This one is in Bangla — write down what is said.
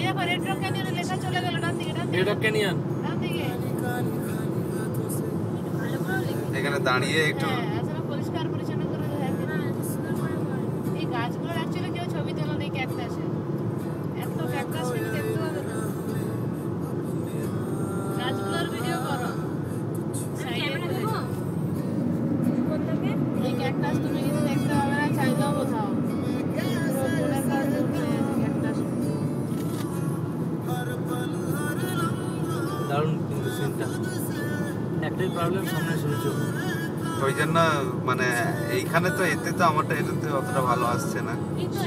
দেখো রেড রক ক্যানিয়ন লেখা চলে গেল ডান দিকে রেড রক ক্যানিয়ন ডান দিকে এখানে দাঁড়িয়ে একটু আসলে পরিষ্কার পরিচ্ছন্ন করে এই গাছগুলোর অ্যাকচুয়ালি কেউ ছবি তোলা নেই ক্যাকটাসে এত ক্যাকটাস কিন্তু দেখতে হবে না গাছগুলোর ভিডিও করো এই ক্যাকটাস তুমি কিন্তু দেখতে হবে না চাইলেও কোথাও দারুণ কিন্তু সিনটা একটাই প্রবলেম সামনে শুনেছো ওই জন্য মানে এইখানে তো এতে তো আমারটা এটাতে অতটা ভালো আসছে না। এই তো